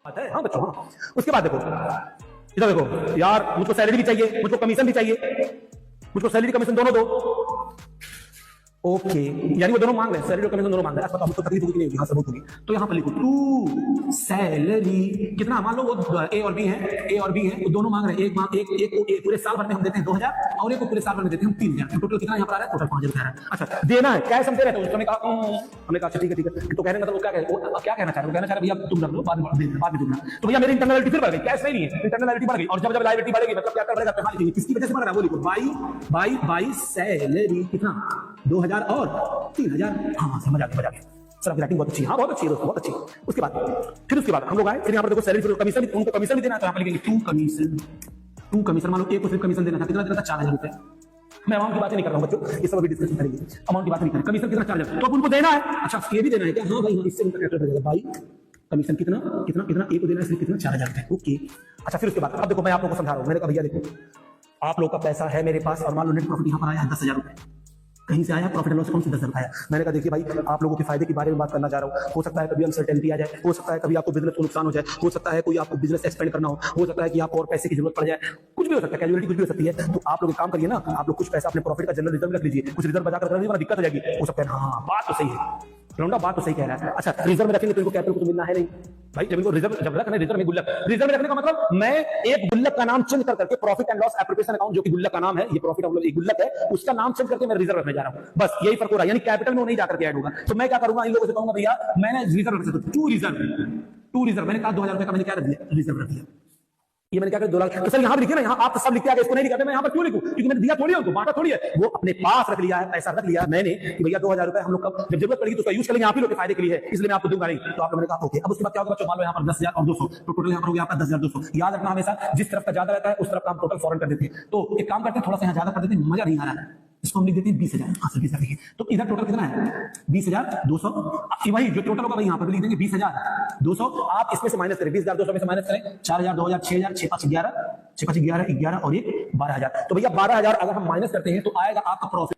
बात है। हाँ बच्चों, हाँ। उसके बाद देखो, इधर देखो यार, मुझको सैलरी भी चाहिए, मुझको कमीशन भी चाहिए, मुझको सैलरी कमीशन दोनों दो। ओके, यानी वो दोनों मांग रहे हैं, सैलरी और कमीशन दोनों मांग रहे हैं। पता मुझको तकलीफ होगी कि नहीं होगी? हाँ सबूत होगी। तो यहाँ पर लिखो टू सैलरी कितना, मान लो वो ए और बी है, ए और बी है, वो दोनों मांग रहे हैं। एक को पूरे साल भर में हम देते हैं 2000 और एक को पूरे साल भर में देते हैं हम 3000। टोटल कितना यहाँ पर आ रहा है? टोटल 5000 आ रहा है। अच्छा, देना है, कैश हम दे रहे थे। हमने कहा अच्छा ठीक है। तो कहने मतलब वो क्या कहना चाह रहे हो? कहना चाह रहे भैया तुम रख लो, बाद में दूंगा। तो भैया मेरी इंटरनलिटी फिर बढ़ गई, कैश नहीं है, इंटरनलिटी बढ़ गई। और जब लायबिलिटी बढ़ेगी मतलब क्या कर पड़ेगा? किसकी वजह से बढ़ रहा है वो लिखो, बाई सैलरी कितना 2000 और 3000। हाँ समझ आ गया। सर आपकी राइटिंग बहुत अच्छी है। हाँ बहुत अच्छी है दोस्तों, बहुत अच्छी है। उसके बाद हम लोग आए, फिर यहाँ पर देखो सैलरी, फिर कमीशन, उनको कमीशन भी देना है। तो यहाँ पर लिखेंगे टू कमीशन। मान लो एक को सिर्फ कमीशन देना था, कितना देना था? 4000 रुपए। मैं अमाउंट की बात नहीं कर रहा हूँ बच्चों, ये सब अभी डिस्कशन करेंगे, अमाउंट की बात नहीं करें। कमीशन कितना? 4000। तो अब उनको देना है। अच्छा ये भी देना है क्या? हाँ भाई, इससे उनका कैरेक्टर बढ़ेगा। भाई कमीशन कितना कितना कितना एक को देना है, सिर्फ कितना? 4000 रुपए। ओके। अच्छा फिर उसके बाद अब देखो, मैं आप लोगों को समझा रहा हूँ। मैंने कहा भैया देखो, आप लोग का पैसा है मेरे पास और मान लो नेट प्रॉफिट यहाँ पर आया है 10,000 रुपए, कहीं से आया, प्रॉफिट एंड लॉस अकाउंट से 10,000 आया। मैंने कहा देखिए भाई, आप लोगों के फायदे के बारे में बात करना चाह रहा हूँ। हो सकता है कभी अनसर्टेनिटी आ जाए, हो सकता है कभी आपको बिजनेस को नुकसान हो जाए, हो सकता है कोई आपको बिजनेस एक्सपेंड करना हो सकता है कि आपको और पैसे की जरूरत पड़ जाए, कुछ भी हो सकता है, कैजुअलिटी कुछ भी हो सकती है। तो आप लोग एक काम करिए ना, आप लोग कुछ पैसा अपने प्रॉफिट का जनरल रिजर्व रख लीजिए, कुछ रिजर्व बचा कर रखिए, वरना दिक्कत हो जाएगी। हो सकता है। हाँ बात तो सही है लौंडा, बात तो सही कह रहा है। अच्छा रिजर्व में रखेंगे तो इनको कैपिटल को तो मिलना है नहीं भाई। जब इनको रिजर्व जब रखना, रिजर्व में गुल्लक, रिजर्व में रखने का मतलब मैं एक गुल्लक का नाम चेंज करके profit and loss appropriation account, जो कि गुल्लक का नाम है, ये प्रॉफिट एंड लॉस गुल्लक है, उसका नाम चेंज करके मैं रिजर्व रखने जा रहा हूं। बस यही फर्क हो रहा है, यानी कैपिटल में वो नहीं जाकर के ऐड होगा। तो मैं क्या करूंगा, इन लोगों से कहूंगा भैया मैंने रिजर्व रख सकता हूं, टू रिजर्व। मैंने कहा 2000 रुपए का मैंने क्या रख दिया? रिजर्व रख दिया। ये मैंने क्या कर 2 लाख। तो सर यहाँ पर लिखिए ना, यहाँ आप सब लिखते आ गए, इसको नहीं लिखा। मैं यहाँ पर क्यों लिखूं? क्योंकि मैंने दिया थोड़ी है उनको, बांटा थोड़ी है। वो अपने पास रख लिया है, पैसा रख लिया है मैंने कि भैया 2000 रुपए हम लोग का जब जरूरत पड़ेगी तो उसका यूज करेंगे, आप ही लोग के फायदे के लिए है, इसलिए मैं आपको दूंगा नहीं। तो आप लोगों ने कहा ओके। अब उसके बाद क्या होगा बच्चों? मान लो यहाँ पर 10,000 और 200, तो टोटल यहाँ पर हो गया आपका 10,200। याद रखना हमेशा, जिस तरफ का ज्यादा रहता है उस तरफ का हम टोटल फॉरन कर देते हैं। तो एक काम करते हैं, थोड़ा सा यहाँ ज्यादा कर देते हैं, मजा नहीं आ रहा है, इसको हम लिख देते हैं 20,000। हाँ सर 20,000 लिखिए। तो इधर टोटल कितना है? 20,200। वही जो टोटल होगा वही यहाँ पर लिख देंगे 20,200। आप इसमें से माइनस करें, 20,200 में से माइनस करें 4,000, 2,000, 6,000, 6 5 11 और 1 12,000। तो भैया 12,000 अगर हम माइनस करते हैं तो आएगा आपका प्रॉफिट